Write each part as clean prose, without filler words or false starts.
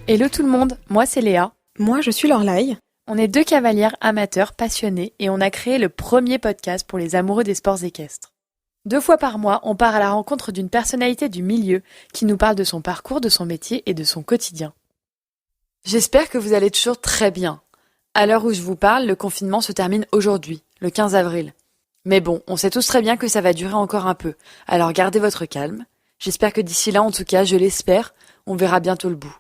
Hello tout le monde, moi c'est Léa. Moi je suis Lorlaï. On est deux cavalières amateurs passionnés et on a créé le premier podcast pour les amoureux des sports équestres. 2 fois par mois, on part à la rencontre d'une personnalité du milieu qui nous parle de son parcours, de son métier et de son quotidien. J'espère que vous allez toujours très bien. À l'heure où je vous parle, le confinement se termine aujourd'hui, le 15 avril. Mais bon, on sait tous très bien que ça va durer encore un peu, alors gardez votre calme. J'espère que d'ici là, en tout cas, je l'espère, on verra bientôt le bout.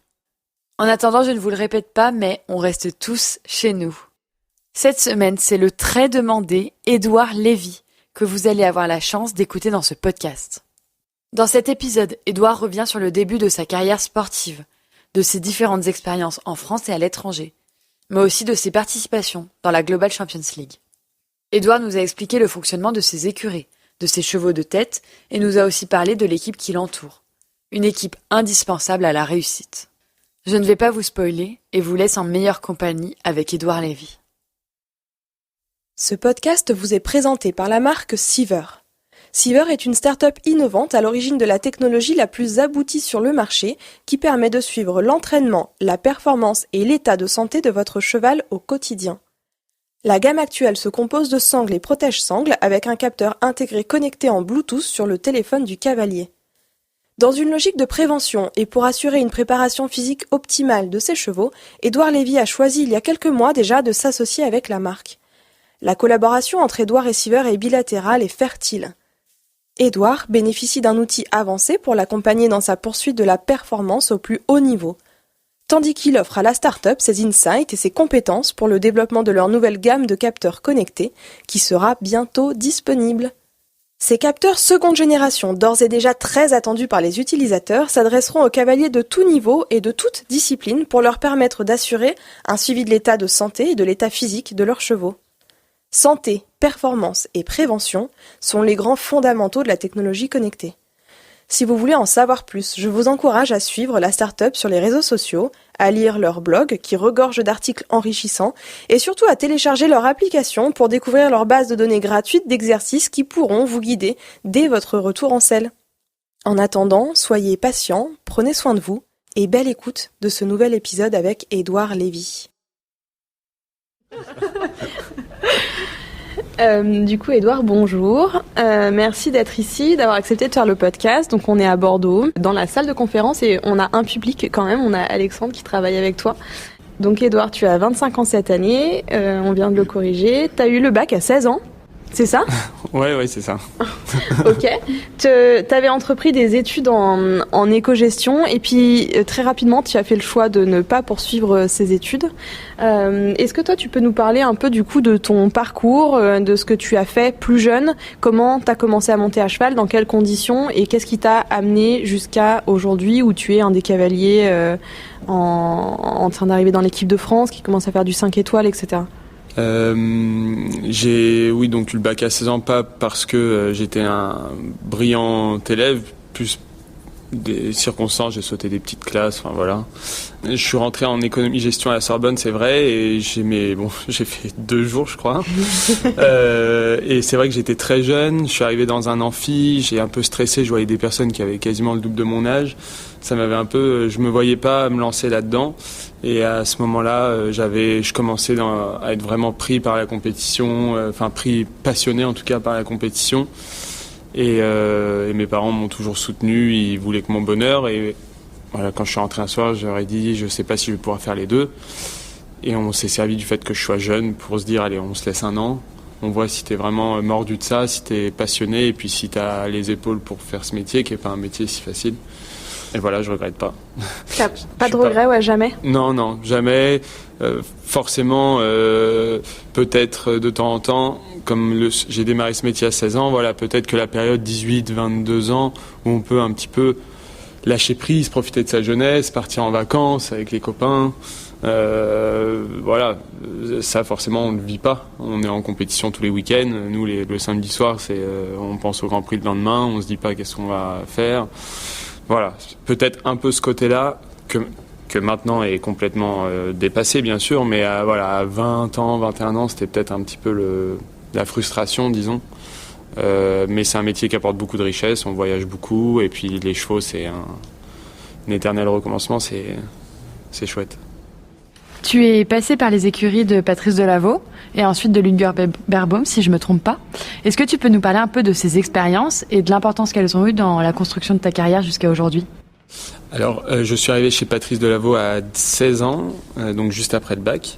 En attendant, je ne vous le répète pas, mais on reste tous chez nous. Cette semaine, c'est le très demandé Édouard Lévy que vous allez avoir la chance d'écouter dans ce podcast. Dans cet épisode, Édouard revient sur le début de sa carrière sportive, de ses différentes expériences en France et à l'étranger, mais aussi de ses participations dans la Global Champions League. Édouard nous a expliqué le fonctionnement de ses écuries, de ses chevaux de tête, et nous a aussi parlé de l'équipe qui l'entoure. Une équipe indispensable à la réussite. Je ne vais pas vous spoiler et vous laisse en meilleure compagnie avec Édouard Lévy. Ce podcast vous est présenté par la marque Seaver. Seaver est une start-up innovante à l'origine de la technologie la plus aboutie sur le marché qui permet de suivre l'entraînement, la performance et l'état de santé de votre cheval au quotidien. La gamme actuelle se compose de sangles et protège-sangles avec un capteur intégré connecté en Bluetooth sur le téléphone du cavalier. Dans une logique de prévention et pour assurer une préparation physique optimale de ses chevaux, Édouard Lévy a choisi il y a quelques mois déjà de s'associer avec la marque. La collaboration entre Édouard et Seaver est bilatérale et fertile. Édouard bénéficie d'un outil avancé pour l'accompagner dans sa poursuite de la performance au plus haut niveau, tandis qu'il offre à la start-up ses insights et ses compétences pour le développement de leur nouvelle gamme de capteurs connectés qui sera bientôt disponible. Ces capteurs seconde génération, d'ores et déjà très attendus par les utilisateurs, s'adresseront aux cavaliers de tout niveau et de toute discipline pour leur permettre d'assurer un suivi de l'état de santé et de l'état physique de leurs chevaux. Santé, performance et prévention sont les grands fondamentaux de la technologie connectée. Si vous voulez en savoir plus, je vous encourage à suivre la start-up sur les réseaux sociaux, à lire leur blog qui regorge d'articles enrichissants et surtout à télécharger leur application pour découvrir leur base de données gratuite d'exercices qui pourront vous guider dès votre retour en selle. En attendant, soyez patients, prenez soin de vous et belle écoute de ce nouvel épisode avec Édouard Lévy. Du coup, Édouard, bonjour. Merci d'être ici, d'avoir accepté de faire le podcast. Donc, on est à Bordeaux, dans la salle de conférence, et on a un public quand même. On a Alexandre qui travaille avec toi. Donc, Édouard, tu as 25 ans cette année. On vient de le corriger. Tu as eu le bac à 16 ans, c'est ça ? Ouais, c'est ça. Ok. T'avais entrepris des études en éco-gestion et puis très rapidement, tu as fait le choix de ne pas poursuivre ces études. Est-ce que toi, tu peux nous parler un peu du coup de ton parcours, de ce que tu as fait plus jeune, comment tu as commencé à monter à cheval, dans quelles conditions et qu'est-ce qui t'a amené jusqu'à aujourd'hui où tu es un des cavaliers en train d'arriver dans l'équipe de France, qui commence à faire du 5 étoiles, etc. J'ai donc eu le bac à 16 ans, pas parce que j'étais un brillant élève, plus des circonstances, j'ai sauté des petites classes, enfin voilà. Je suis rentré en économie-gestion à la Sorbonne, c'est vrai, et j'ai fait 2 jours, je crois. Et c'est vrai que j'étais très jeune, je suis arrivé dans un amphi, j'ai un peu stressé, je voyais des personnes qui avaient quasiment le double de mon âge. Ça m'avait un peu, je me voyais pas me lancer là-dedans. Et à ce moment-là, je commençais à être vraiment pris par la compétition, passionné en tout cas par la compétition. Et mes parents m'ont toujours soutenu, ils voulaient que mon bonheur. Et voilà, quand je suis rentré un soir, je leur ai dit, je sais pas si je vais pouvoir faire les deux. Et on s'est servi du fait que je sois jeune pour se dire, allez, on se laisse 1 an. On voit si t'es vraiment mordu de ça, si t'es passionné, et puis si t'as les épaules pour faire ce métier, qui est pas un métier si facile. Et voilà, je regrette pas. T'as pas de regret, ouais, jamais ? Non, jamais. Forcément, peut-être de temps en temps, comme j'ai démarré ce métier à 16 ans, voilà, peut-être que la période 18-22 ans, où on peut un petit peu lâcher prise, profiter de sa jeunesse, partir en vacances avec les copains, voilà, ça forcément on ne le vit pas. On est en compétition tous les week-ends. Nous, le samedi soir, on pense au Grand Prix le lendemain, on se dit pas qu'est-ce qu'on va faire. Voilà, peut-être un peu ce côté-là que maintenant est complètement dépassé, bien sûr, mais à 20 ans, 21 ans, c'était peut-être un petit peu la frustration, disons. Mais c'est un métier qui apporte beaucoup de richesse, on voyage beaucoup, et puis les chevaux, c'est un éternel recommencement, c'est chouette. Tu es passé par les écuries de Patrice Delaveau et ensuite de Ludger Beerbaum, si je me trompe pas. Est-ce que tu peux nous parler un peu de ces expériences et de l'importance qu'elles ont eue dans la construction de ta carrière jusqu'à aujourd'hui ? Alors, je suis arrivé chez Patrice Delaveau à 16 ans, donc juste après le bac.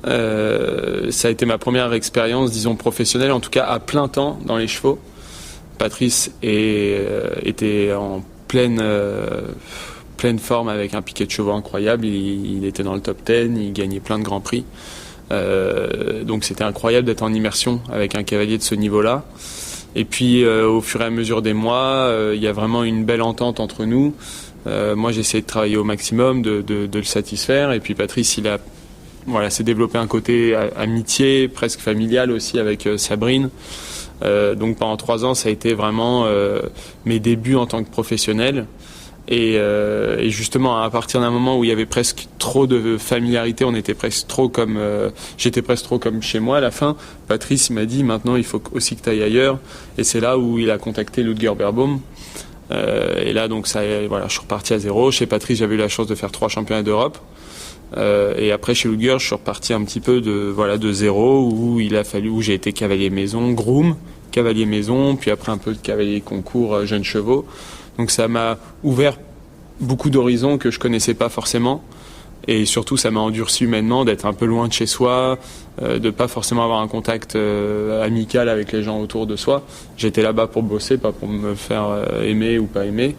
Ça a été ma première expérience, disons, professionnelle, en tout cas à plein temps dans les chevaux. Patrice était en pleine forme avec un piquet de chevaux incroyable. Il était dans le top 10, il gagnait plein de grands prix. Donc c'était incroyable d'être en immersion avec un cavalier de ce niveau-là. Et puis au fur et à mesure des mois, il y a vraiment une belle entente entre nous. Moi j'ai essayé de travailler au maximum, de le satisfaire. Et puis Patrice, s'est développé un côté amitié, presque familial aussi avec Sabrine. Donc pendant 3 ans, ça a été vraiment mes débuts en tant que professionnel. Et justement, à partir d'un moment où il y avait presque trop de familiarité, j'étais presque trop comme chez moi à la fin. Patrice m'a dit maintenant il faut aussi que tu ailles ailleurs. Et c'est là où il a contacté Ludger Beerbaum. Et là donc je suis reparti à zéro. Chez Patrice, j'avais eu la chance de faire 3 championnats d'Europe. Et après chez Ludger, je suis reparti un petit peu de zéro où j'ai été cavalier maison, groom, cavalier maison, puis après un peu de cavalier concours jeunes chevaux. Donc ça m'a ouvert beaucoup d'horizons que je connaissais pas forcément. Et surtout, ça m'a endurci humainement d'être un peu loin de chez soi, de pas forcément avoir un contact amical avec les gens autour de soi. J'étais là-bas pour bosser, pas pour me faire aimer ou pas aimer.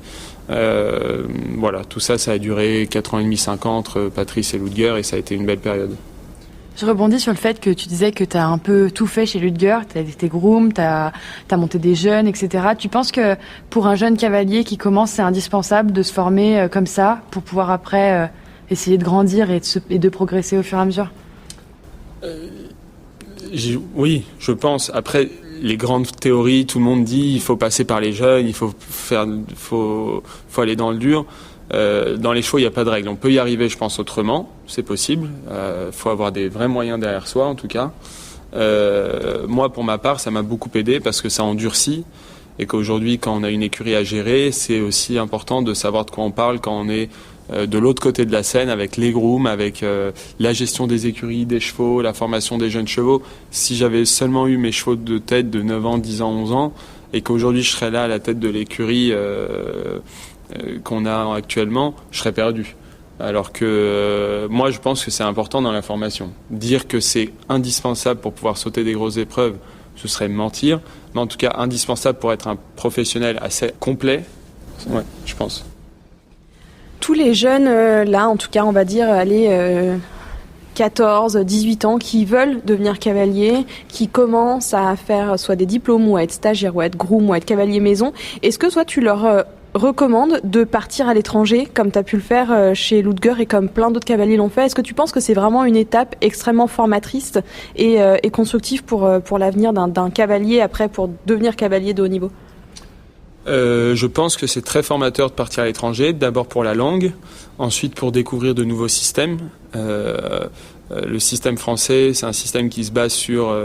Tout ça a duré 4 ans et demi, 5 ans entre Patrice et Ludger, et ça a été une belle période. Je rebondis sur le fait que tu disais que tu as un peu tout fait chez Ludger, tu as été groom, tu as monté des jeunes, etc. Tu penses que pour un jeune cavalier qui commence, c'est indispensable de se former comme ça pour pouvoir après essayer de grandir et de progresser au fur et à mesure ? Oui, je pense. Après, les grandes théories, tout le monde dit il faut passer par les jeunes, il faut aller dans le dur. Dans les chevaux, il n'y a pas de règle. On peut y arriver, je pense, autrement. C'est possible. Faut avoir des vrais moyens derrière soi, en tout cas. Moi, pour ma part, ça m'a beaucoup aidé parce que ça endurcit. Et qu'aujourd'hui, quand on a une écurie à gérer, c'est aussi important de savoir de quoi on parle quand on est de l'autre côté de la scène, avec les grooms, avec la gestion des écuries, des chevaux, la formation des jeunes chevaux. Si j'avais seulement eu mes chevaux de tête de 9 ans, 10 ans, 11 ans, et qu'aujourd'hui je serais là à la tête de l'écurie qu'on a actuellement, je serais perdu. Alors que moi, je pense que c'est important dans la formation. Dire que c'est indispensable pour pouvoir sauter des grosses épreuves, ce serait mentir. Mais en tout cas, indispensable pour être un professionnel assez complet, ouais, je pense. Tous les jeunes, là, en tout cas, on va dire, 14, 18 ans, qui veulent devenir cavaliers, qui commencent à faire soit des diplômes, ou à être stagiaire, ou à être groom, ou à être cavalier maison, est-ce que toi, tu leur recommande de partir à l'étranger, comme tu as pu le faire chez Ludger et comme plein d'autres cavaliers l'ont fait? Est-ce que tu penses que c'est vraiment une étape extrêmement formatrice et constructive pour l'avenir d'un cavalier, après, pour devenir cavalier de haut niveau? Je pense que c'est très formateur de partir à l'étranger, d'abord pour la langue, ensuite pour découvrir de nouveaux systèmes. Le système français, c'est un système qui se base sur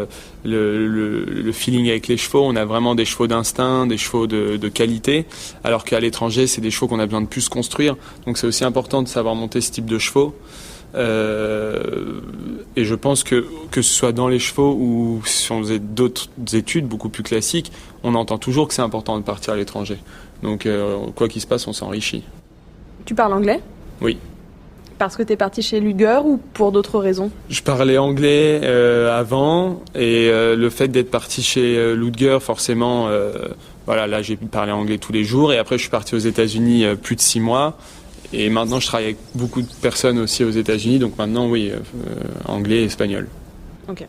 le feeling avec les chevaux. On a vraiment des chevaux d'instinct, des chevaux de qualité, alors qu'à l'étranger, c'est des chevaux qu'on a besoin de plus construire. Donc c'est aussi important de savoir monter ce type de chevaux. Et je pense que ce soit dans les chevaux ou si on faisait d'autres études beaucoup plus classiques, on entend toujours que c'est important de partir à l'étranger. Donc quoi qu'il se passe, on s'enrichit. Tu parles anglais ? Oui. Parce que tu es parti chez Ludger ou pour d'autres raisons ? Je parlais anglais avant et le fait d'être parti chez Ludger, forcément, là j'ai pu parler anglais tous les jours. Et après je suis parti aux États-Unis plus de 6 mois. Et maintenant, je travaille avec beaucoup de personnes aussi aux États-Unis. Donc maintenant, oui, anglais et espagnol. Ok.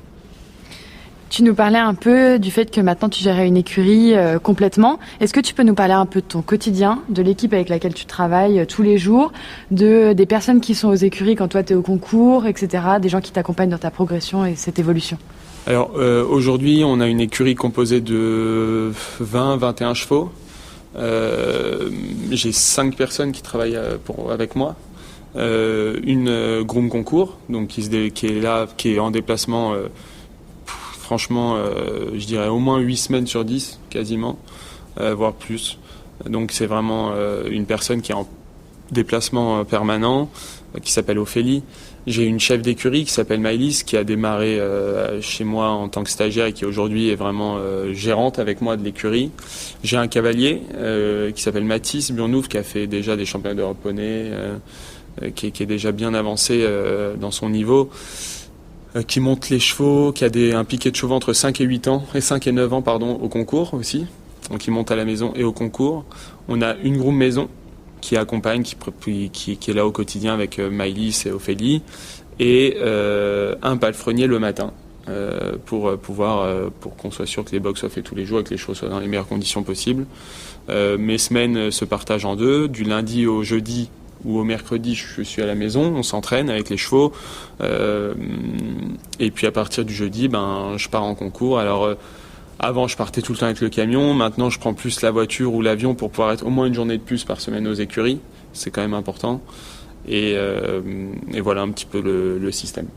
Tu nous parlais un peu du fait que maintenant tu gérais une écurie complètement. Est-ce que tu peux nous parler un peu de ton quotidien, de l'équipe avec laquelle tu travailles tous les jours, des personnes qui sont aux écuries quand toi tu es au concours, etc., des gens qui t'accompagnent dans ta progression et cette évolution? Alors aujourd'hui, on a une écurie composée de 20-21 chevaux. J'ai 5 personnes qui travaillent avec moi. Une groom concours, donc qui est là, qui est en déplacement. Franchement, je dirais au moins 8 semaines sur 10, quasiment, voire plus. Donc c'est vraiment une personne qui est en déplacement permanent. qui s'appelle Ophélie. J'ai une chef d'écurie qui s'appelle Maëlys, qui a démarré chez moi en tant que stagiaire et qui aujourd'hui est vraiment gérante avec moi de l'écurie. J'ai un cavalier qui s'appelle Mathis Burnouf, qui a fait déjà des championnats d'Europe poney, qui est déjà bien avancé dans son niveau, qui monte les chevaux, qui a un piquet de chevaux entre 5 et 8 ans, et 5 et 9 ans, au concours aussi. Donc il monte à la maison et au concours. On a une groom maison qui accompagne, qui est là au quotidien avec Maëlys et Ophélie, et un palefrenier le matin pour qu'on soit sûr que les box soient faits tous les jours et que les chevaux soient dans les meilleures conditions possibles. Mes semaines se partagent en deux. Du lundi au jeudi ou au mercredi, je suis à la maison, on s'entraîne avec les chevaux. Et puis à partir du jeudi, je pars en concours. Alors avant, je partais tout le temps avec le camion. Maintenant, je prends plus la voiture ou l'avion pour pouvoir être au moins une journée de plus par semaine aux écuries. C'est quand même important. Et voilà un petit peu le système.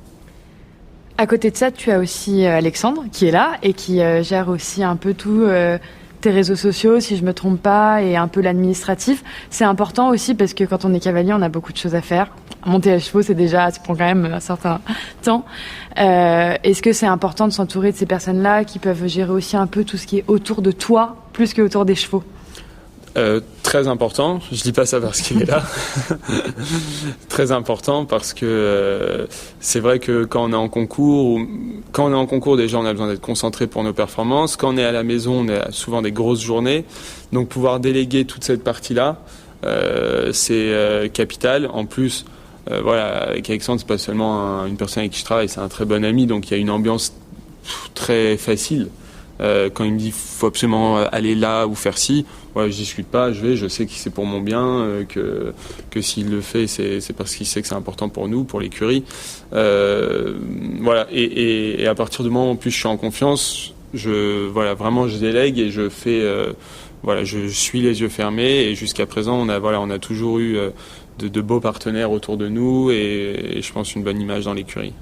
À côté de ça, tu as aussi Alexandre qui est là et qui gère aussi un peu tout tes réseaux sociaux, si je me trompe pas, et un peu l'administratif. C'est important aussi parce que quand on est cavalier, on a beaucoup de choses à faire. Monter à chevaux, ça prend quand même un certain temps. Est-ce que c'est important de s'entourer de ces personnes-là qui peuvent gérer aussi un peu tout ce qui est autour de toi, plus que autour des chevaux? Très important, je dis pas ça parce qu'il est là. Très important parce que c'est vrai que quand on est en concours, déjà on a besoin d'être concentré pour nos performances. Quand on est à la maison, on a souvent des grosses journées. Donc pouvoir déléguer toute cette partie-là, c'est capital. En plus, avec Alexandre, c'est pas seulement une personne avec qui je travaille, c'est un très bon ami, donc il y a une ambiance très facile. Quand il me dit faut absolument aller là ou faire ci, je discute pas, je sais que c'est pour mon bien, que s'il le fait, c'est parce qu'il sait que c'est important pour nous, pour l'écurie. Et à partir du moment où en plus je suis en confiance, vraiment je délègue et je fais, je suis les yeux fermés, et jusqu'à présent on a toujours eu de beaux partenaires autour de nous, et je pense une bonne image dans l'écurie.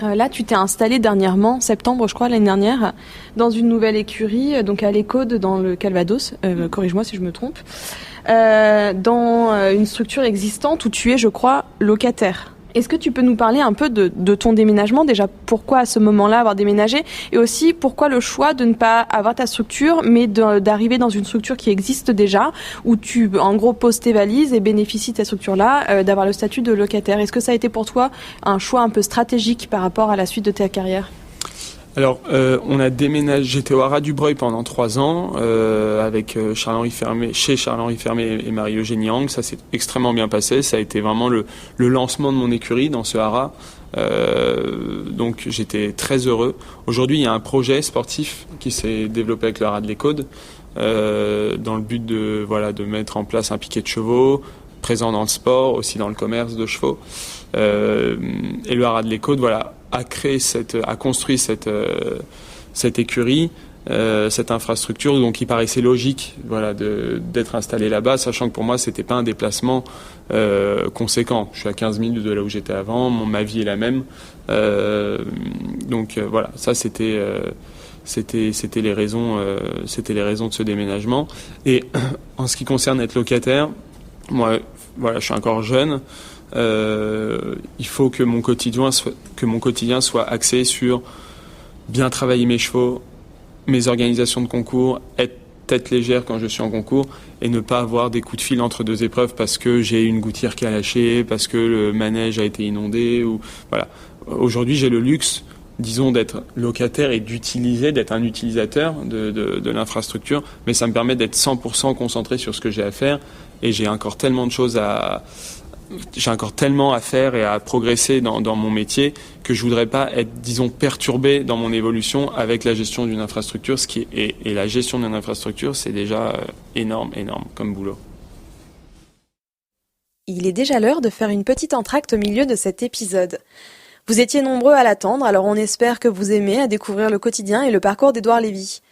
Là, tu t'es installé dernièrement, septembre, je crois, l'année dernière, dans une nouvelle écurie, donc à l'Écode, dans le Calvados. Corrige-moi si je me trompe. Dans une structure existante où tu es, je crois, locataire. Est-ce que tu peux nous parler un peu de ton déménagement? Déjà, pourquoi à ce moment-là avoir déménagé? Et aussi, pourquoi le choix de ne pas avoir ta structure, mais d'arriver dans une structure qui existe déjà, où tu, en gros, poses tes valises et bénéficies de ta structure-là, d'avoir le statut de locataire? Est-ce que ça a été pour toi un choix un peu stratégique par rapport à la suite de ta carrière? Alors, on a déménagé, j'étais au Haras du Breuil pendant 3 ans, avec Charles-Henri Fermé, chez Charles-Henri Fermé et Marie-Eugénie Hang. Ça s'est extrêmement bien passé. Ça a été vraiment le lancement de mon écurie dans ce Haras. Donc, j'étais très heureux. Aujourd'hui, il y a un projet sportif qui s'est développé avec le Haras de l'Écode, dans le but de mettre en place un piquet de chevaux, présent dans le sport, aussi dans le commerce de chevaux. Et le Haras de l'Écode, a construit cette écurie, cette infrastructure, donc il paraissait logique d'être installé là-bas, sachant que pour moi c'était pas un déplacement conséquent. Je suis à 15 minutes de là où j'étais avant, ma vie est la même, ça c'était les raisons de ce déménagement. Et en ce qui concerne être locataire, moi je suis encore jeune. Il faut que mon quotidien soit axé sur bien travailler mes chevaux, mes organisations de concours, être tête légère quand je suis en concours, et ne pas avoir des coups de fil entre 2 épreuves parce que j'ai une gouttière qui a lâché, parce que le manège a été inondé, Aujourd'hui, j'ai le luxe, disons, d'être locataire et d'être un utilisateur de l'infrastructure, mais ça me permet d'être 100% concentré sur ce que j'ai à faire, et j'ai encore tellement à faire et à progresser dans mon métier que je voudrais pas être, disons, perturbé dans mon évolution avec la gestion d'une infrastructure, et la gestion d'une infrastructure, c'est déjà énorme comme boulot. Il est déjà l'heure de faire une petite entracte au milieu de cet épisode. Vous étiez nombreux à l'attendre, alors on espère que vous aimez à découvrir le quotidien et le parcours d'Édouard Lévy.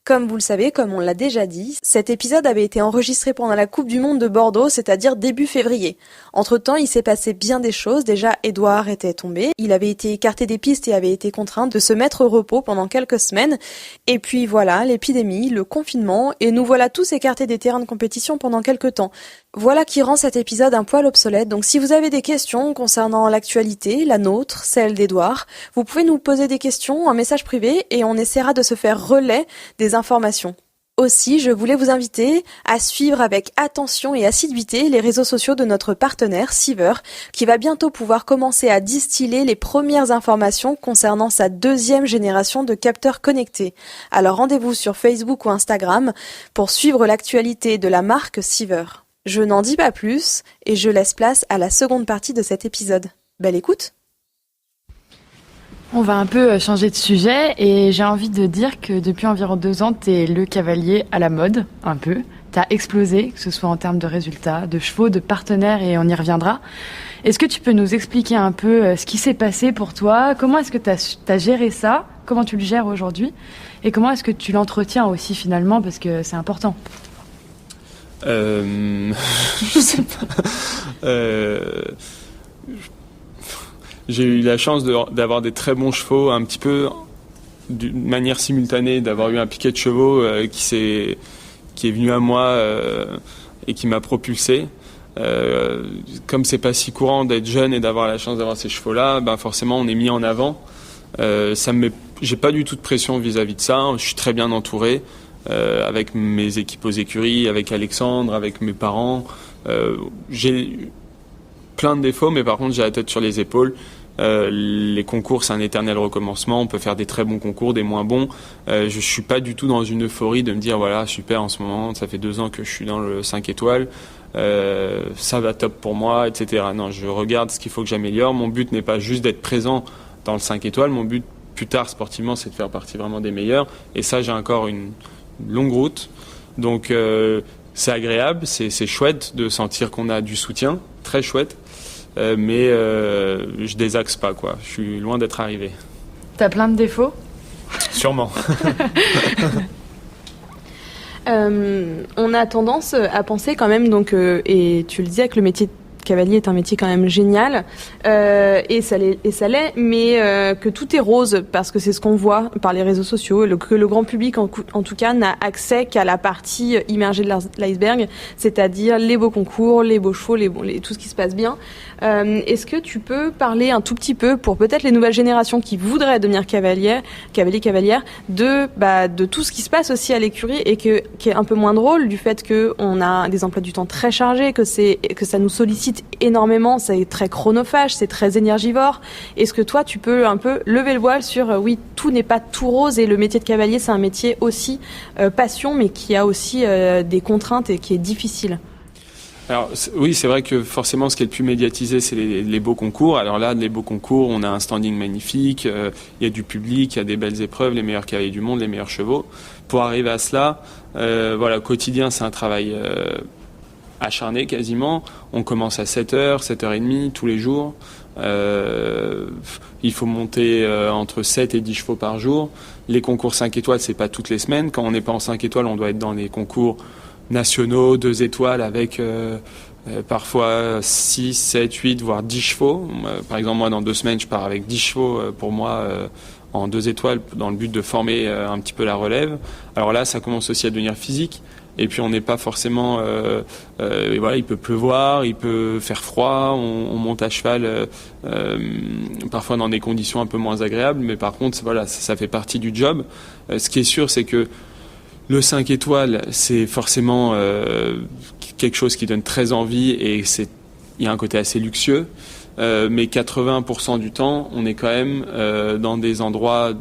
Comme vous le savez, comme on l'a déjà dit, cet épisode avait été enregistré pendant la Coupe du Monde de Bordeaux, c'est-à-dire début février. Entre-temps, il s'est passé bien des choses. Déjà, Édouard était tombé, il avait été écarté des pistes et avait été contraint de se mettre au repos pendant quelques semaines. Et puis voilà, l'épidémie, le confinement, et nous voilà tous écartés des terrains de compétition pendant quelques temps. Voilà qui rend cet épisode un poil obsolète, donc si vous avez des questions concernant l'actualité, la nôtre, celle d'Edouard, vous pouvez nous poser des questions en message privé et on essaiera de se faire relais des informations. Aussi, je voulais vous inviter à suivre avec attention et assiduité les réseaux sociaux de notre partenaire Siever, qui va bientôt pouvoir commencer à distiller les premières informations concernant sa 2e génération de capteurs connectés. Alors rendez-vous sur Facebook ou Instagram pour suivre l'actualité de la marque Siever. Je n'en dis pas plus et je laisse place à la seconde partie de cet épisode. Belle écoute! On va un peu changer de sujet et j'ai envie de dire que depuis environ 2 ans, t'es le cavalier à la mode, un peu. T'as explosé, que ce soit en termes de résultats, de chevaux, de partenaires et on y reviendra. Est-ce que tu peux nous expliquer un peu ce qui s'est passé pour toi? Comment est-ce que t'as géré ça? Comment tu le gères aujourd'hui? Et comment est-ce que tu l'entretiens aussi finalement? Parce que c'est important. Je sais pas. J'ai eu la chance d'avoir des très bons chevaux, un petit peu d'une manière simultanée, d'avoir eu un piquet de chevaux qui est venu à moi et qui m'a propulsé. Comme c'est pas si courant d'être jeune et d'avoir la chance d'avoir ces chevaux-là, ben forcément on est mis en avant. J'ai pas du tout de pression vis-à-vis de ça. Je suis très bien entouré. Avec mes équipes aux écuries, avec Alexandre, avec mes parents. J'ai plein de défauts, mais par contre j'ai la tête sur les épaules. Les concours, c'est un éternel recommencement. On peut faire des très bons concours, des moins bons. Je suis pas du tout dans une euphorie de me dire voilà, super en ce moment, ça fait 2 ans que je suis dans le 5 étoiles. Ça va top pour moi, etc. Non, je regarde ce qu'il faut que j'améliore. Mon but n'est pas juste d'être présent dans le 5 étoiles. Mon but plus tard sportivement, c'est de faire partie vraiment des meilleurs. Et ça, j'ai encore une longue route, donc c'est agréable, c'est chouette de sentir qu'on a du soutien, très chouette, mais je désaxe pas quoi, je suis loin d'être arrivé. T'as plein de défauts? Sûrement. On a tendance à penser quand même, donc, et tu le disais, que le métier de cavalier est un métier quand même génial, et ça l'est, mais que tout est rose, parce que c'est ce qu'on voit par les réseaux sociaux, que le grand public en tout cas n'a accès qu'à la partie immergée de l'iceberg, c'est-à-dire les beaux concours, les beaux chevaux, tout ce qui se passe bien. Est-ce que tu peux parler un tout petit peu, pour peut-être les nouvelles générations qui voudraient devenir cavalière, de tout ce qui se passe aussi à l'écurie et qui est un peu moins drôle, du fait qu'on a des emplois du temps très chargés, que ça nous sollicite énormément, c'est très chronophage, c'est très énergivore. Est-ce que toi, tu peux un peu lever le voile sur oui, tout n'est pas tout rose et le métier de cavalier, c'est un métier aussi passion, mais qui a aussi des contraintes et qui est difficile? Alors oui, c'est vrai que forcément ce qui est le plus médiatisé, c'est les beaux concours. Alors là, les beaux concours, on a un standing magnifique, il y a du public, il y a des belles épreuves, les meilleurs cavaliers du monde, les meilleurs chevaux. Pour arriver à cela, voilà, au quotidien, c'est un travail acharné quasiment. On commence à 7h, 7h30 tous les jours. Il faut monter entre 7 et 10 chevaux par jour. Les concours 5 étoiles, c'est pas toutes les semaines. Quand on n'est pas en 5 étoiles, on doit être dans les concours nationaux, 2 étoiles avec parfois 6, 7, 8, voire 10 chevaux. Par exemple, moi, dans 2 semaines, je pars avec 10 chevaux pour moi en 2 étoiles dans le but de former un petit peu la relève. Alors là, ça commence aussi à devenir physique. Et puis on n'est pas forcément... voilà, il peut pleuvoir, il peut faire froid, on monte à cheval parfois dans des conditions un peu moins agréables, mais par contre, voilà, ça fait partie du job. Ce qui est sûr, c'est que le 5 étoiles, c'est forcément quelque chose qui donne très envie et il y a un côté assez luxueux. Mais 80% du temps, on est quand même dans des endroits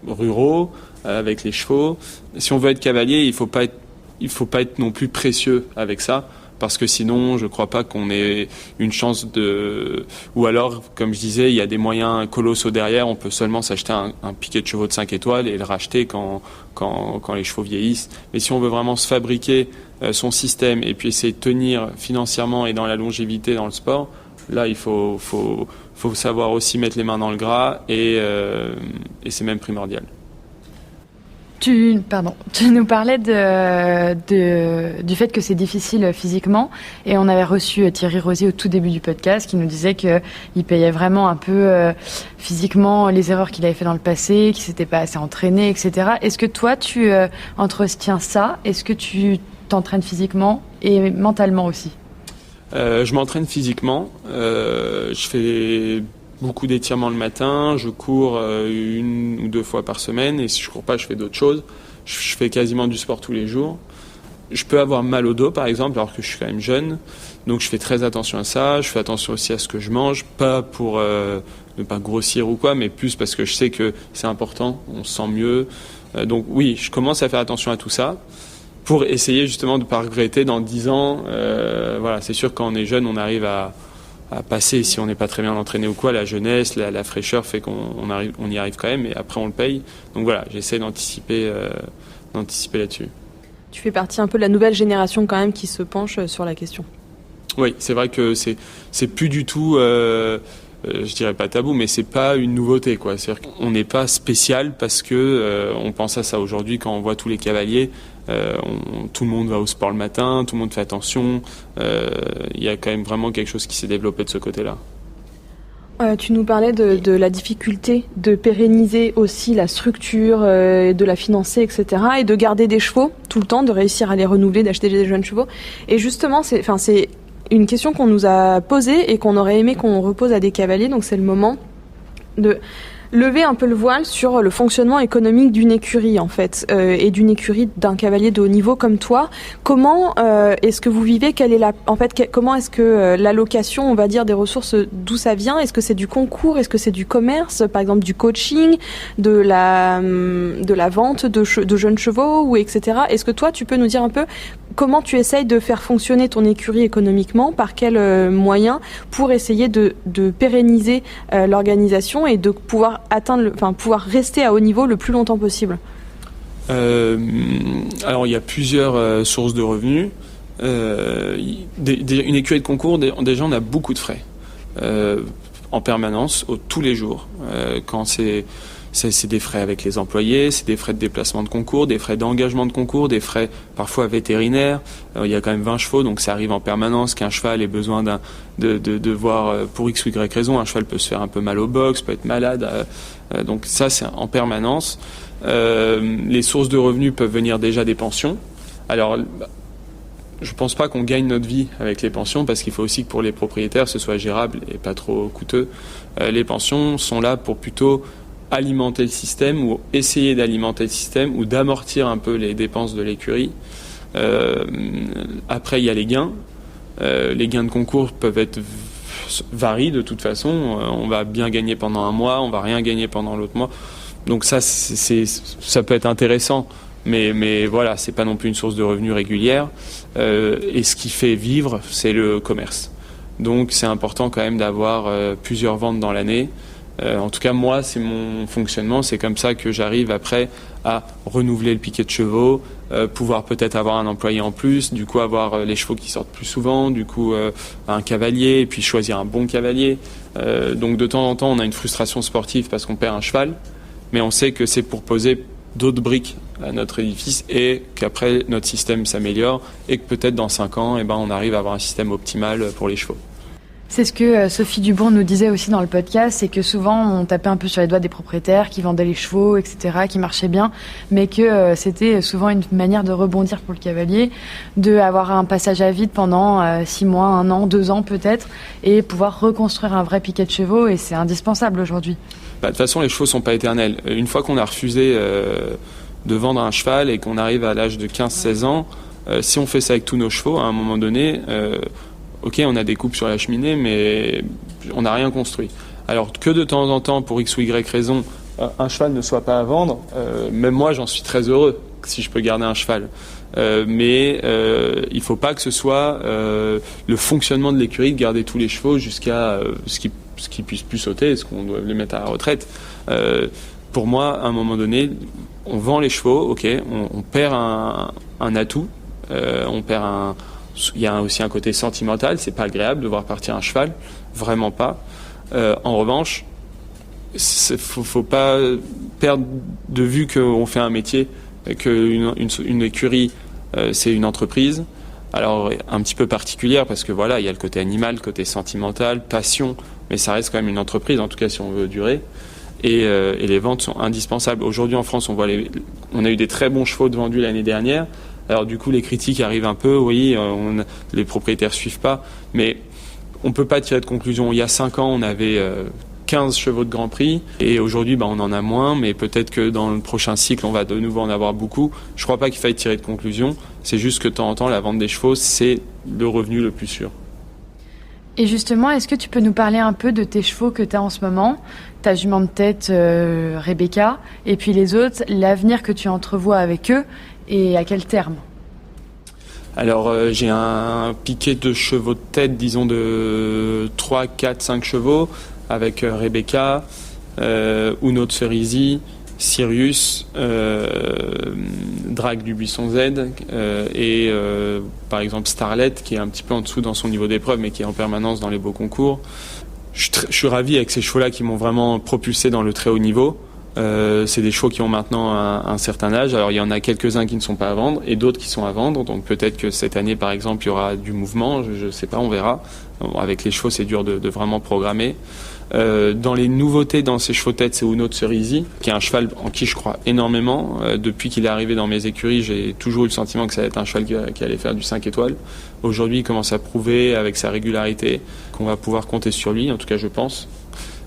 ruraux avec les chevaux. Si on veut être cavalier, il faut pas être non plus précieux avec ça, parce que sinon, je crois pas qu'on ait une chance de... Ou alors, comme je disais, il y a des moyens colossaux derrière. On peut seulement s'acheter un piquet de chevaux de 5 étoiles et le racheter quand les chevaux vieillissent. Mais si on veut vraiment se fabriquer son système et puis essayer de tenir financièrement et dans la longévité dans le sport, là, il faut savoir aussi mettre les mains dans le gras et c'est même primordial. Tu nous parlais du fait que c'est difficile physiquement, et on avait reçu Thierry Rosier au tout début du podcast qui nous disait qu'il payait vraiment un peu physiquement les erreurs qu'il avait fait dans le passé, qu'il s'était pas assez entraîné, etc. Est-ce que toi tu entretiens ça? Est-ce que tu t'entraînes physiquement et mentalement aussi? Je m'entraîne physiquement. Je fais beaucoup d'étirements le matin. Je cours 1 ou 2 fois par semaine. Et si je cours pas, je fais d'autres choses. Je fais quasiment du sport tous les jours. Je peux avoir mal au dos, par exemple, alors que je suis quand même jeune. Donc je fais très attention à ça. Je fais attention aussi à ce que je mange. Pas pour ne pas grossir ou quoi, mais plus parce que je sais que c'est important. On se sent mieux. Donc oui, je commence à faire attention à tout ça pour essayer justement de ne pas regretter dans 10 ans. Voilà, c'est sûr, quand on est jeune, on arrive à passer, si on n'est pas très bien entraîné ou quoi, la jeunesse, la fraîcheur fait on y arrive quand même, et après on le paye. Donc voilà, j'essaie d'anticiper là-dessus. Tu fais partie un peu de la nouvelle génération quand même qui se penche sur la question. Oui, c'est vrai que c'est plus du tout, je dirais pas tabou, mais c'est pas une nouveauté, quoi. C'est-à-dire qu'on n'est pas spécial parce que on pense à ça aujourd'hui quand on voit tous les cavaliers. Tout le monde va au sport le matin, tout le monde fait attention. Il y a quand même vraiment quelque chose qui s'est développé de ce côté-là. Tu nous parlais de la difficulté de pérenniser aussi la structure, de la financer, etc. et de garder des chevaux tout le temps, de réussir à les renouveler, d'acheter des jeunes chevaux. Et justement, c'est une question qu'on nous a posée et qu'on aurait aimé qu'on repose à des cavaliers. Donc c'est le moment de lever un peu le voile sur le fonctionnement économique d'une écurie en fait, et d'une écurie d'un cavalier de haut niveau comme toi. Comment est-ce que vous vivez? Comment est-ce que l'allocation, on va dire, des ressources, d'où ça vient? Est-ce que c'est du concours? Est-ce que c'est du commerce, par exemple du coaching, de la vente de jeunes chevaux, ou etc. Est-ce que toi, tu peux nous dire un peu comment tu essayes de faire fonctionner ton écurie économiquement, par quels moyens, pour essayer de pérenniser l'organisation et de pouvoir pouvoir rester à haut niveau le plus longtemps possible? Alors il y a plusieurs sources de revenus. Une écurie de concours, déjà on a beaucoup de frais en permanence, tous les jours. Quand c'est des frais avec les employés, c'est des frais de déplacement de concours, des frais d'engagement de concours, des frais parfois vétérinaires. Il y a quand même 20 chevaux, donc ça arrive en permanence qu'un cheval ait besoin de voir, pour X ou Y raison, un cheval peut se faire un peu mal au box, peut être malade. Donc ça, c'est en permanence. Les sources de revenus peuvent venir déjà des pensions. Alors, je pense pas qu'on gagne notre vie avec les pensions, parce qu'il faut aussi que pour les propriétaires, ce soit gérable et pas trop coûteux. Les pensions sont là pour plutôt alimenter le système, ou essayer d'alimenter le système, ou d'amortir un peu les dépenses de l'écurie. Après, il y a les gains. Les gains de concours peuvent être varient de toute façon. On va bien gagner pendant un mois, on va rien gagner pendant l'autre mois. Donc ça peut être intéressant, mais voilà, c'est pas non plus une source de revenus régulière. Et ce qui fait vivre, c'est le commerce. Donc c'est important quand même d'avoir plusieurs ventes dans l'année. En tout cas, moi, c'est mon fonctionnement. C'est comme ça que j'arrive après à renouveler le piquet de chevaux, pouvoir peut-être avoir un employé en plus, du coup avoir les chevaux qui sortent plus souvent, du coup un cavalier, et puis choisir un bon cavalier. Donc de temps en temps, on a une frustration sportive parce qu'on perd un cheval, mais on sait que c'est pour poser d'autres briques à notre édifice, et qu'après notre système s'améliore, et que peut-être dans 5 ans, on arrive à avoir un système optimal pour les chevaux. C'est ce que Sophie Dubourg nous disait aussi dans le podcast, c'est que souvent on tapait un peu sur les doigts des propriétaires qui vendaient les chevaux, etc., qui marchaient bien, mais que c'était souvent une manière de rebondir pour le cavalier, d'avoir un passage à vide pendant 6 mois, 1 an, 2 ans peut-être, et pouvoir reconstruire un vrai piquet de chevaux, et c'est indispensable aujourd'hui. De toute façon, les chevaux sont pas éternels. Une fois qu'on a refusé de vendre un cheval et qu'on arrive à l'âge de 15-16 ans, si on fait ça avec tous nos chevaux, à un moment donné... Ok, on a des coupes sur la cheminée, mais on n'a rien construit. Alors que de temps en temps, pour X ou Y raison, un cheval ne soit pas à vendre, même moi j'en suis très heureux si je peux garder un cheval. Mais il ne faut pas que ce soit le fonctionnement de l'écurie de garder tous les chevaux jusqu'à ce qu'ils puissent plus sauter, ce qu'on doit les mettre à la retraite. Pour moi, à un moment donné, on vend les chevaux, ok, on perd un atout, il y a aussi un côté sentimental, c'est pas agréable de voir partir un cheval, vraiment pas. En revanche, faut pas perdre de vue qu'on fait un métier, qu'une écurie, c'est une entreprise. Alors un petit peu particulière, parce que voilà, il y a le côté animal, le côté sentimental, passion, mais ça reste quand même une entreprise, en tout cas si on veut durer. Et les ventes sont indispensables. Aujourd'hui en France, on a eu des très bons chevaux de vendus l'année dernière. Alors du coup, les critiques arrivent un peu, oui, les propriétaires suivent pas, mais on peut pas tirer de conclusion. Il y a 5 ans, on avait 15 chevaux de Grand Prix, et aujourd'hui, on en a moins, mais peut-être que dans le prochain cycle, on va de nouveau en avoir beaucoup. Je crois pas qu'il faille tirer de conclusion, c'est juste que de temps en temps, la vente des chevaux, c'est le revenu le plus sûr. Et justement, est-ce que tu peux nous parler un peu de tes chevaux que tu as en ce moment, ta jument de tête Rebecca, et puis les autres, l'avenir que tu entrevois avec eux, et à quel terme ? Alors j'ai un piquet de chevaux de tête, disons de 3, 4, 5 chevaux, avec Rebecca, Uno de Cerisy, Sirius, Drag du Buisson Z, et par exemple Starlet, qui est un petit peu en dessous dans son niveau d'épreuve, mais qui est en permanence dans les beaux concours. Je suis ravi avec ces chevaux-là qui m'ont vraiment propulsé dans le très haut niveau. C'est des chevaux qui ont maintenant un certain âge. Alors il y en a quelques-uns qui ne sont pas à vendre et d'autres qui sont à vendre. Donc peut-être que cette année, par exemple, il y aura du mouvement. Je ne sais pas, on verra. Avec les chevaux, c'est dur de vraiment programmer. Dans les nouveautés dans ces chevaux tête, c'est Uno de Cerisy, qui est un cheval en qui je crois énormément. Depuis qu'il est arrivé dans mes écuries, j'ai toujours eu le sentiment que ça allait être un cheval qui allait faire du 5 étoiles. Aujourd'hui, il commence à prouver avec sa régularité qu'on va pouvoir compter sur lui, en tout cas je pense.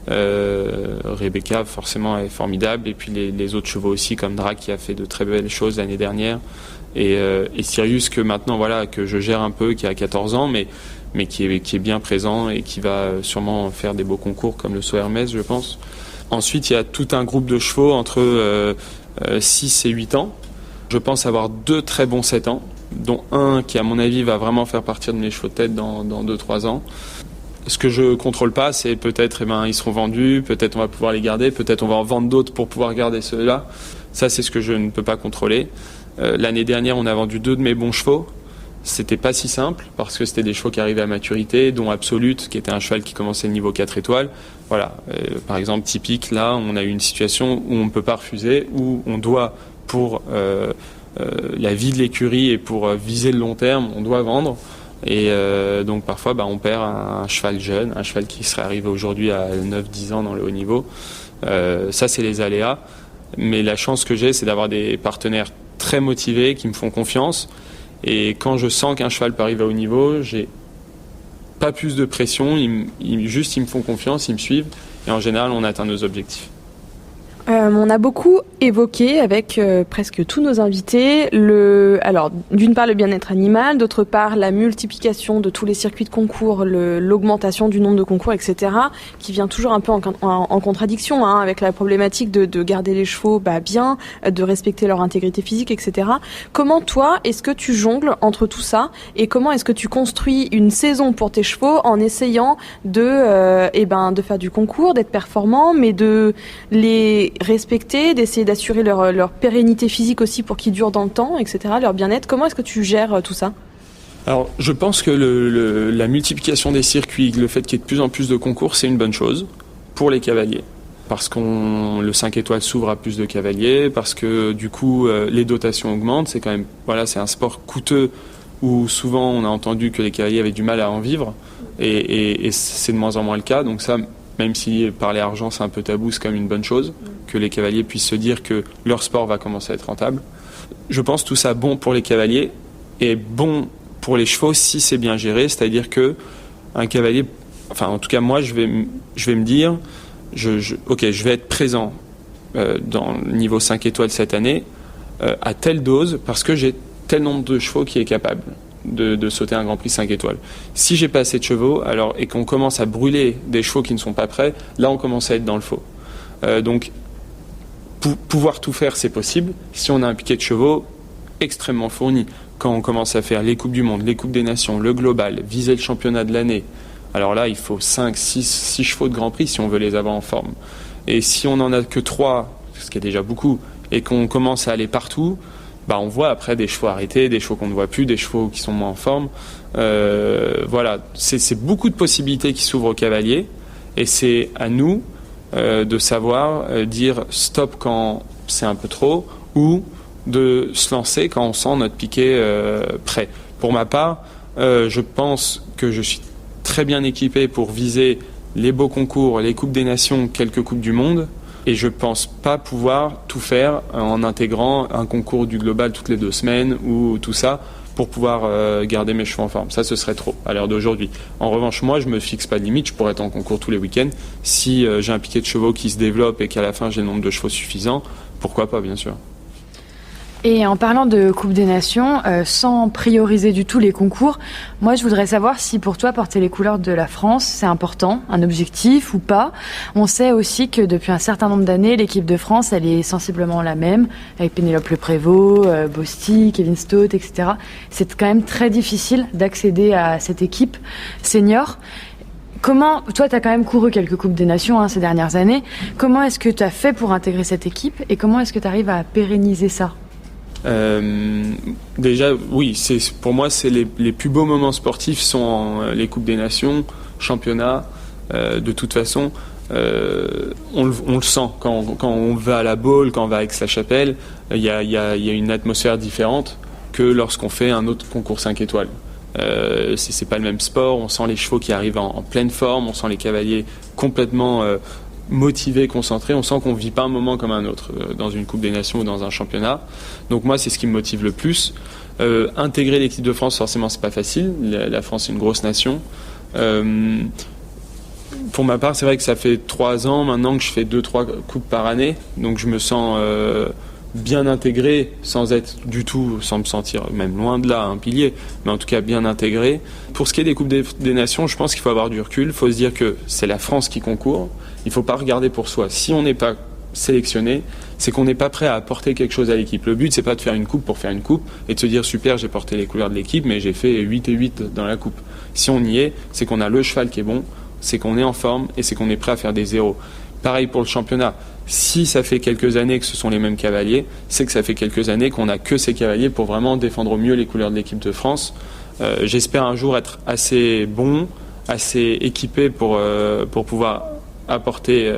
Rebecca forcément est formidable, et puis les autres chevaux aussi, comme Drake qui a fait de très belles choses l'année dernière, et Sirius que maintenant que je gère un peu, qui a 14 ans, mais qui est bien présent et qui va sûrement faire des beaux concours comme le Saut Hermès, je pense. Ensuite, il y a tout un groupe de chevaux entre 6 et 8 ans. Je pense avoir 2 très bons 7 ans, dont un qui, à mon avis, va vraiment faire partir de mes chevaux de tête dans 2-3 ans. Ce que je contrôle pas, c'est peut-être ils seront vendus, peut-être on va pouvoir les garder, peut-être on va en vendre d'autres pour pouvoir garder ceux-là. Ça, c'est ce que je ne peux pas contrôler. L'année dernière, on a vendu 2 de mes bons chevaux. C'était pas si simple parce que c'était des chevaux qui arrivaient à maturité, dont Absolute, qui était un cheval qui commençait le niveau 4 étoiles. Voilà. Par exemple, typique, là, on a eu une situation où on ne peut pas refuser, où on doit, pour la vie de l'écurie et pour viser le long terme, on doit vendre. Et donc parfois on perd un cheval jeune, un cheval qui serait arrivé aujourd'hui à 9-10 ans dans le haut niveau. Ça, c'est les aléas. Mais la chance que j'ai, c'est d'avoir des partenaires très motivés qui me font confiance. Et quand je sens qu'un cheval peut arriver au haut niveau, j'ai pas plus de pression. Ils me font confiance, ils me suivent. Et en général, on atteint nos objectifs. On a beaucoup évoqué avec presque tous nos invités alors d'une part le bien-être animal, d'autre part la multiplication de tous les circuits de concours, l'augmentation du nombre de concours, etc., qui vient toujours un peu en contradiction avec la problématique de garder les chevaux bien, de respecter leur intégrité physique, etc. Comment toi, est-ce que tu jongles entre tout ça, et comment est-ce que tu construis une saison pour tes chevaux en essayant de faire du concours, d'être performant, mais de les respecter, d'essayer d'assurer leur pérennité physique aussi pour qu'ils durent dans le temps, etc., leur bien-être. Comment est-ce que tu gères tout ça ? Alors, je pense que la multiplication des circuits, le fait qu'il y ait de plus en plus de concours, c'est une bonne chose pour les cavaliers. Parce que le 5 étoiles s'ouvre à plus de cavaliers, parce que du coup, les dotations augmentent. C'est quand même, c'est un sport coûteux où souvent on a entendu que les cavaliers avaient du mal à en vivre, et c'est de moins en moins le cas. Donc ça, même si parler argent c'est un peu tabou, c'est quand même une bonne chose que les cavaliers puissent se dire que leur sport va commencer à être rentable. Je pense tout ça bon pour les cavaliers et bon pour les chevaux si c'est bien géré, c'est-à-dire que un cavalier, en tout cas moi je vais me dire, je vais être présent dans le niveau 5 étoiles cette année à telle dose parce que j'ai tel nombre de chevaux qui est capable de sauter un Grand Prix 5 étoiles. Si j'ai pas assez de chevaux, et qu'on commence à brûler des chevaux qui ne sont pas prêts, là on commence à être dans le faux. Donc pouvoir tout faire, c'est possible si on a un piquet de chevaux extrêmement fourni. Quand on commence à faire les Coupes du Monde, les Coupes des Nations, le global, viser le championnat de l'année, alors là il faut 5, 6 chevaux de Grand Prix si on veut les avoir en forme. Et si on n'en a que 3, ce qui est déjà beaucoup, et qu'on commence à aller partout, on voit après des chevaux arrêtés, des chevaux qu'on ne voit plus, des chevaux qui sont moins en forme. C'est beaucoup de possibilités qui s'ouvrent aux cavaliers, et c'est à nous de savoir dire stop quand c'est un peu trop, ou de se lancer quand on sent notre piquet prêt. Pour ma part, je pense que je suis très bien équipé pour viser les beaux concours, les Coupes des Nations, quelques Coupes du Monde. Et je pense pas pouvoir tout faire en intégrant un concours du global toutes les 2 semaines ou tout ça pour pouvoir garder mes chevaux en forme. Ça, ce serait trop à l'heure d'aujourd'hui. En revanche, moi, je me fixe pas de limite. Je pourrais être en concours tous les week-ends. Si j'ai un piquet de chevaux qui se développe et qu'à la fin, j'ai le nombre de chevaux suffisant, pourquoi pas, bien sûr. Et en parlant de Coupe des Nations, sans prioriser du tout les concours, moi je voudrais savoir si pour toi porter les couleurs de la France, c'est important, un objectif ou pas. On sait aussi que depuis un certain nombre d'années, l'équipe de France, elle est sensiblement la même, avec Pénélope Le Prévost, Bosti, Kevin Stott, etc. C'est quand même très difficile d'accéder à cette équipe senior. Toi, tu as quand même couru quelques Coupes des Nations ces dernières années. Comment est-ce que tu as fait pour intégrer cette équipe et comment est-ce que tu arrives à pérenniser ça ? Déjà, oui, pour moi, c'est les plus beaux moments sportifs sont les Coupes des Nations, championnats. De toute façon, on le sent quand on va à la Baule, quand on va à Aix-la-Chapelle, il y a une atmosphère différente que lorsqu'on fait un autre concours 5 étoiles. C'est pas le même sport. On sent les chevaux qui arrivent en pleine forme, on sent les cavaliers complètement motivé, concentré, on sent qu'on ne vit pas un moment comme un autre dans une Coupe des Nations ou dans un championnat. Donc moi, c'est ce qui me motive le plus. Intégrer l'équipe de France, forcément, c'est pas facile. La France est une grosse nation. Pour ma part, c'est vrai que ça fait 3 ans maintenant que je fais 2-3 coupes par année, donc je me sens bien intégré, sans me sentir même loin de là un pilier, mais en tout cas bien intégré. Pour ce qui est des Coupes des Nations, je pense qu'il faut avoir du recul, il faut se dire que c'est la France qui concourt, il ne faut pas regarder pour soi. Si on n'est pas sélectionné, c'est qu'on n'est pas prêt à apporter quelque chose à l'équipe. Le but, c'est pas de faire une coupe pour faire une coupe et de se dire super, j'ai porté les couleurs de l'équipe, mais j'ai fait 8 et 8 dans la coupe. Si on y est, c'est qu'on a le cheval qui est bon, c'est qu'on est en forme et c'est qu'on est prêt à faire des zéros. Pareil pour le championnat. Si ça fait quelques années que ce sont les mêmes cavaliers, c'est que ça fait quelques années qu'on n'a que ces cavaliers pour vraiment défendre au mieux les couleurs de l'équipe de France. J'espère un jour être assez bon, assez équipé pour pouvoir apporter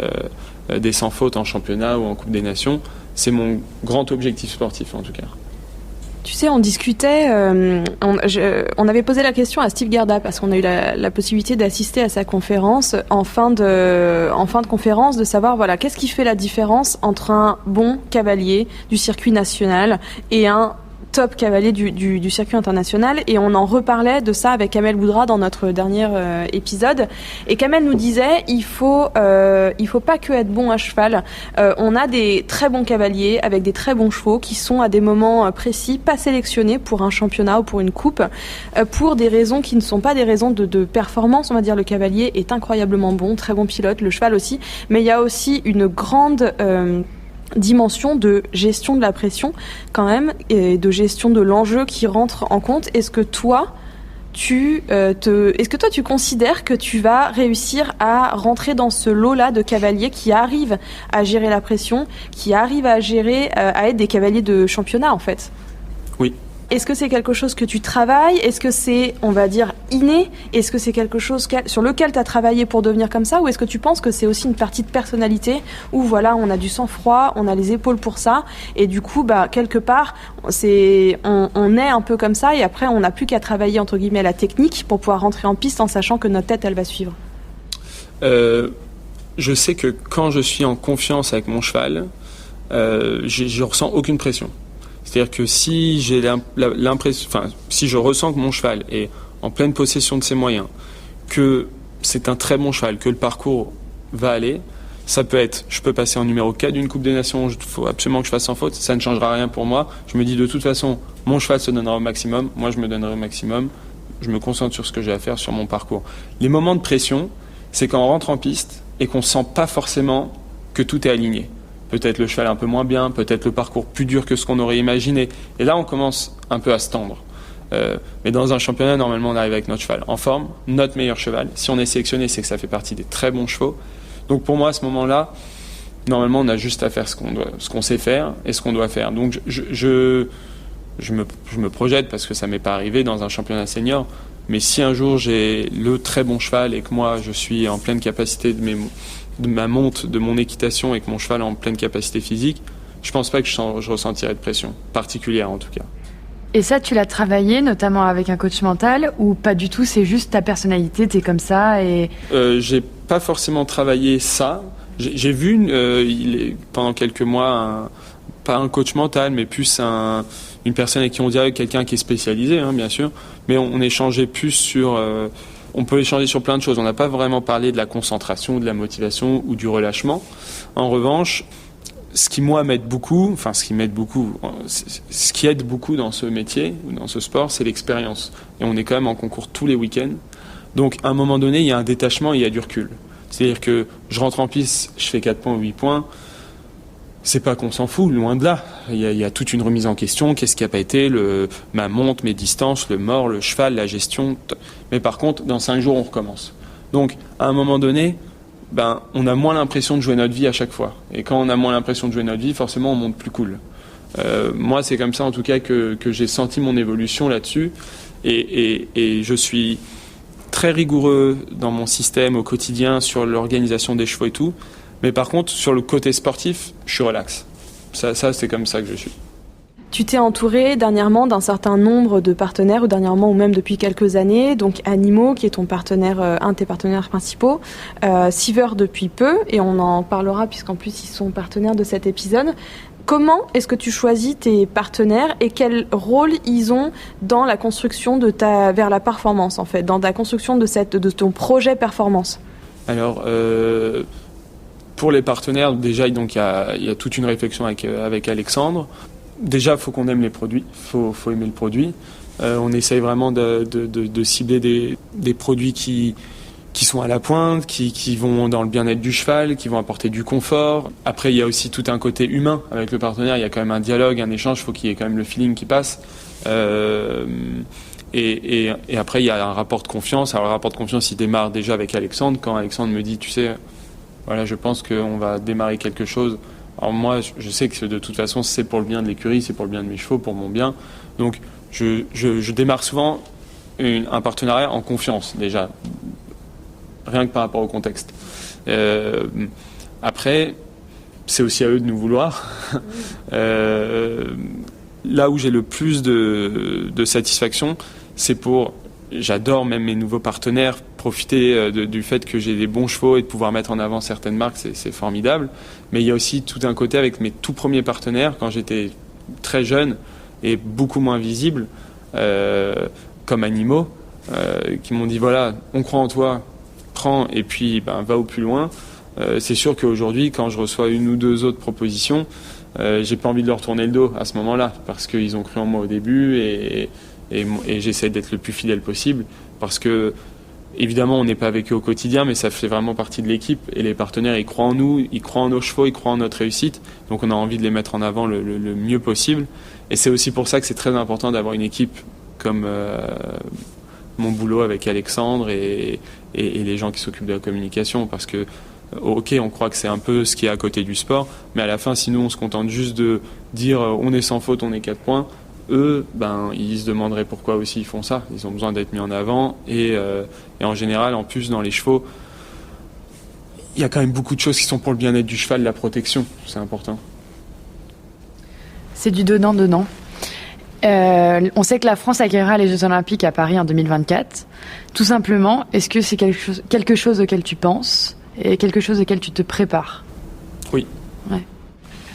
des sans fautes en championnat ou en Coupe des Nations. C'est mon grand objectif sportif en tout cas. Tu sais, on discutait, on avait posé la question à Steve Gerda parce qu'on a eu la possibilité d'assister à sa conférence en fin de conférence, de savoir voilà qu'est-ce qui fait la différence entre un bon cavalier du circuit national et un top cavalier du circuit international, et on en reparlait de ça avec Kamel Boudra dans notre dernier épisode, et Kamel nous disait il faut pas que être bon à cheval, on a des très bons cavaliers avec des très bons chevaux qui sont à des moments précis pas sélectionnés pour un championnat ou pour une coupe, pour des raisons qui ne sont pas des raisons de performance. On va dire le cavalier est incroyablement bon, très bon pilote, le cheval aussi, mais il y a aussi une grande dimension de gestion de la pression quand même et de gestion de l'enjeu qui rentre en compte. Est-ce que toi tu considères que tu vas réussir à rentrer dans ce lot-là de cavaliers qui arrivent à gérer la pression, qui arrivent à être des cavaliers de championnat en fait? Oui. Est-ce que c'est quelque chose que tu travailles? Est-ce que c'est, on va dire, inné? Est-ce que c'est quelque chose sur lequel tu as travaillé pour devenir comme ça? Ou est-ce que tu penses que c'est aussi une partie de personnalité où voilà, on a du sang-froid, on a les épaules pour ça, et du coup, quelque part, on est un peu comme ça, et après, on n'a plus qu'à travailler, entre guillemets, la technique pour pouvoir rentrer en piste en sachant que notre tête, elle va suivre? Je sais que quand je suis en confiance avec mon cheval, je ressens aucune pression. C'est-à-dire que si j'ai si je ressens que mon cheval est en pleine possession de ses moyens, que c'est un très bon cheval, que le parcours va aller, ça peut être, je peux passer en numéro 4 d'une Coupe des Nations, il faut absolument que je fasse sans faute, ça ne changera rien pour moi. Je me dis de toute façon, mon cheval se donnera au maximum, moi je me donnerai au maximum, je me concentre sur ce que j'ai à faire sur mon parcours. Les moments de pression, c'est quand on rentre en piste et qu'on ne sent pas forcément que tout est aligné. Peut-être le cheval un peu moins bien, peut-être le parcours plus dur que ce qu'on aurait imaginé. Et là, on commence un peu à se tendre. Mais dans un championnat, normalement, on arrive avec notre cheval en forme, notre meilleur cheval. Si on est sélectionné, c'est que ça fait partie des très bons chevaux. Donc pour moi, à ce moment-là, normalement, on a juste à faire ce qu'on sait faire et ce qu'on doit faire. Donc je me projette, parce que ça ne m'est pas arrivé dans un championnat senior. Mais si un jour j'ai le très bon cheval et que moi, je suis en pleine capacité de ma monte, de mon équitation, et que mon cheval est en pleine capacité physique, je pense pas que je ressentirais de pression particulière en tout cas. Et ça, tu l'as travaillé notamment avec un coach mental, ou pas du tout, c'est juste ta personnalité, t'es comme ça et... J'ai pas forcément travaillé ça, J'ai vu pendant quelques mois, pas un coach mental, mais plus une personne avec qui on dialogue, quelqu'un qui est spécialisé, bien sûr, mais on échangeait plus sur... on peut échanger sur plein de choses. On n'a pas vraiment parlé de la concentration, de la motivation ou du relâchement. En revanche, ce qui aide beaucoup dans ce métier ou dans ce sport, c'est l'expérience. Et on est quand même en concours tous les week-ends. Donc, à un moment donné, il y a un détachement, il y a du recul. C'est-à-dire que je rentre en piste, je fais 4 points ou 8 points. C'est pas qu'on s'en fout, loin de là. Il y a toute une remise en question. Qu'est-ce qui n'a pas été ma monte, mes distances, le mort, le cheval, la gestion. Mais par contre, dans 5 jours, on recommence. Donc, à un moment donné, on a moins l'impression de jouer notre vie à chaque fois. Et quand on a moins l'impression de jouer notre vie, forcément, on monte plus cool. Moi, c'est comme ça, en tout cas, que j'ai senti mon évolution là-dessus. Et je suis très rigoureux dans mon système au quotidien sur l'organisation des chevaux et tout. Mais par contre, sur le côté sportif, je suis relax. Ça, c'est comme ça que je suis. Tu t'es entouré dernièrement d'un certain nombre de partenaires, ou dernièrement ou même depuis quelques années. Donc Animo, qui est ton partenaire, un de tes partenaires principaux. Siever depuis peu, et on en parlera puisqu'en plus ils sont partenaires de cet épisode. Comment est-ce que tu choisis tes partenaires et quel rôle ils ont dans la construction vers la performance, en fait, dans la construction de ton projet performance? Alors, pour les partenaires, déjà, donc il y a toute une réflexion avec Alexandre. Déjà, il faut qu'on aime les produits, faut aimer le produit. On essaye vraiment de cibler des produits qui sont à la pointe, qui vont dans le bien-être du cheval, qui vont apporter du confort. Après, il y a aussi tout un côté humain avec le partenaire. Il y a quand même un dialogue, un échange. Il faut qu'il y ait quand même le feeling qui passe. Et après, il y a un rapport de confiance. Alors, le rapport de confiance, il démarre déjà avec Alexandre. Quand Alexandre me dit, tu sais, voilà, je pense qu'on va démarrer quelque chose. Alors moi, je sais que de toute façon, c'est pour le bien de l'écurie, c'est pour le bien de mes chevaux, pour mon bien. Donc, je démarre souvent un partenariat en confiance, déjà. Rien que par rapport au contexte. Après, c'est aussi à eux de nous vouloir. Là où j'ai le plus de satisfaction, c'est j'adore même mes nouveaux partenaires, profiter du fait que j'ai des bons chevaux et de pouvoir mettre en avant certaines marques, c'est formidable. Mais il y a aussi tout un côté avec mes tout premiers partenaires, quand j'étais très jeune et beaucoup moins visible, comme Animo, qui m'ont dit voilà, on croit en toi, prends et puis va au plus loin. C'est sûr qu'aujourd'hui, quand je reçois une ou deux autres propositions, j'ai pas envie de leur tourner le dos à ce moment-là, parce qu'ils ont cru en moi au début et j'essaie d'être le plus fidèle possible, parce que évidemment on n'est pas avec eux au quotidien, mais ça fait vraiment partie de l'équipe, et les partenaires, ils croient en nous, ils croient en nos chevaux, ils croient en notre réussite, donc on a envie de les mettre en avant le mieux possible. Et c'est aussi pour ça que c'est très important d'avoir une équipe comme mon boulot avec Alexandre et les gens qui s'occupent de la communication, parce que ok, on croit que c'est un peu ce qui est à côté du sport, mais à la fin, si nous on se contente juste de dire on est sans faute, on est 4 points, eux, ils se demanderaient pourquoi aussi ils font ça. Ils ont besoin d'être mis en avant, et en général, en plus, dans les chevaux, il y a quand même beaucoup de choses qui sont pour le bien-être du cheval, la protection, c'est important. C'est du donnant-donnant. On sait que la France accueillera les Jeux Olympiques à Paris en 2024. Tout simplement, est-ce que c'est quelque chose auquel tu penses et quelque chose auquel tu te prépares? Oui. Ouais.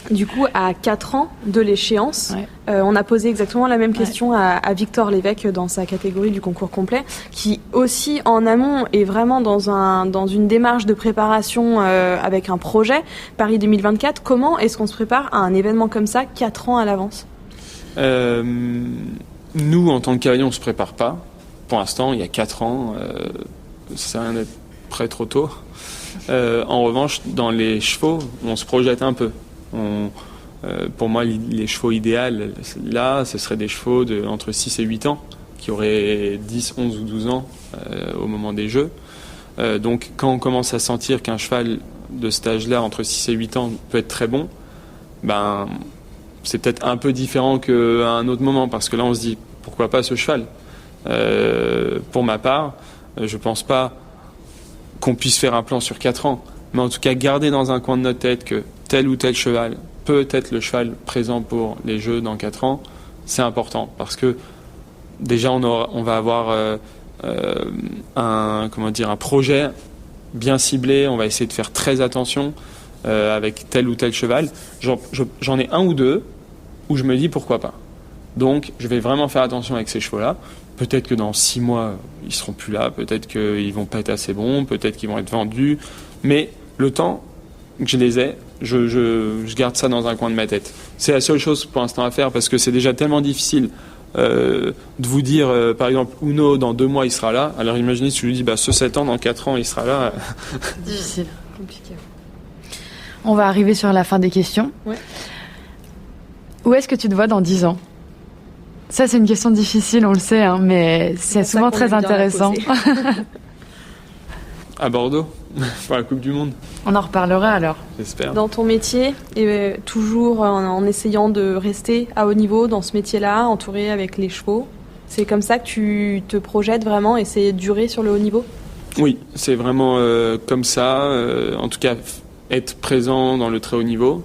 Du coup, à 4 ans de l'échéance, on a posé exactement la même question à Victor Lévesque dans sa catégorie du concours complet, qui aussi en amont est vraiment dans une démarche de préparation avec un projet. Paris 2024, comment est-ce qu'on se prépare à un événement comme ça 4 ans à l'avance? Nous, en tant que cavalier, on ne se prépare pas. Pour l'instant, il y a 4 ans, ça sert à rien d'être prêt trop tôt. En revanche, dans les chevaux, on se projette un peu. Pour moi, les chevaux idéaux, là, ce seraient des chevaux entre 6 et 8 ans, qui auraient 10, 11 ou 12 ans au moment des Jeux. Donc, quand on commence à sentir qu'un cheval de cet âge-là, entre 6 et 8 ans, peut être très bon, c'est peut-être un peu différent qu'à un autre moment, parce que là, on se dit, pourquoi pas ce cheval? Pour ma part, je pense pas qu'on puisse faire un plan sur 4 ans, mais en tout cas, garder dans un coin de notre tête que tel ou tel cheval peut être le cheval présent pour les Jeux dans 4 ans, c'est important, parce que déjà on va avoir un projet bien ciblés, on va essayer de faire très attention avec tel ou tel cheval. J'en ai un ou deux où je me dis pourquoi pas. Donc je vais vraiment faire attention avec ces chevaux-là. Peut-être que dans 6 mois, ils seront plus là, peut-être qu'ils vont pas être assez bons, peut-être qu'ils vont être vendus. Mais le temps que je les ai, je garde ça dans un coin de ma tête. C'est la seule chose pour l'instant à faire parce que c'est déjà tellement difficile de vous dire, par exemple, Uno, dans 2 mois, il sera là. Alors imaginez si je lui dis, ce 7 ans, dans 4 ans, il sera là. Difficile. Compliqué. On va arriver sur la fin des questions. Ouais. Où est-ce que tu te vois dans 10 ans ? Ça, c'est une question difficile, on le sait, mais c'est souvent très intéressant. À Bordeaux, pour la Coupe du Monde. On en reparlera alors. J'espère. Dans ton métier, et toujours en essayant de rester à haut niveau dans ce métier-là, entouré avec les chevaux, c'est comme ça que tu te projettes vraiment, essayer de durer sur le haut niveau ? Oui, c'est vraiment comme ça. En tout cas, être présent dans le très haut niveau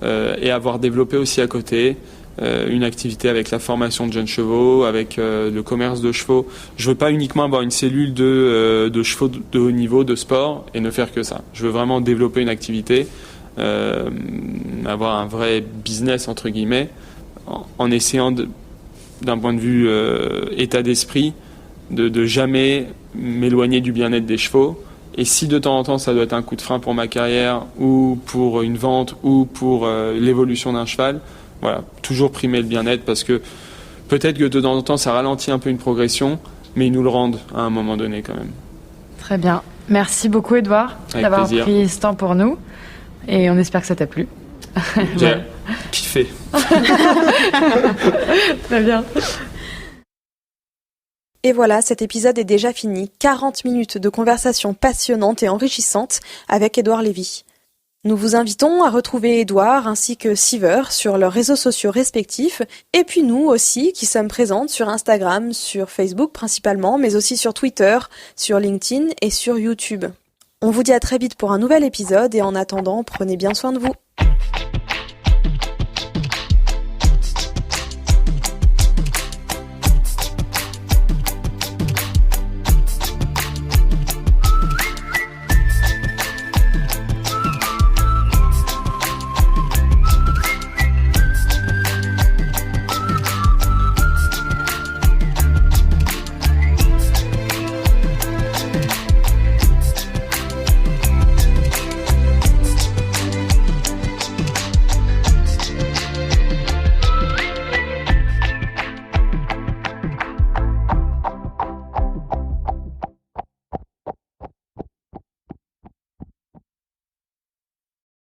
et avoir développé aussi à côté une activité avec la formation de jeunes chevaux, avec le commerce de chevaux. Je veux pas uniquement avoir une cellule de chevaux de haut niveau, de sport, et ne faire que ça. Je veux vraiment développer une activité, avoir un vrai business, entre guillemets, en essayant, d'un point de vue état d'esprit, de jamais m'éloigner du bien-être des chevaux. Et si de temps en temps ça doit être un coup de frein pour ma carrière, ou pour une vente, ou pour l'évolution d'un cheval, voilà, toujours primer le bien-être, parce que peut-être que de temps en temps ça ralentit un peu une progression, mais ils nous le rendent à un moment donné quand même. Très bien. Merci beaucoup Edouard d'avoir pris ce temps pour nous, et on espère que ça t'a plu. J'ai kiffé. Très bien. Et voilà, cet épisode est déjà fini. 40 minutes de conversation passionnante et enrichissante avec Édouard Lévy. Nous vous invitons à retrouver Édouard ainsi que Siver sur leurs réseaux sociaux respectifs, et puis nous aussi qui sommes présentes sur Instagram, sur Facebook principalement, mais aussi sur Twitter, sur LinkedIn et sur YouTube. On vous dit à très vite pour un nouvel épisode, et en attendant, prenez bien soin de vous.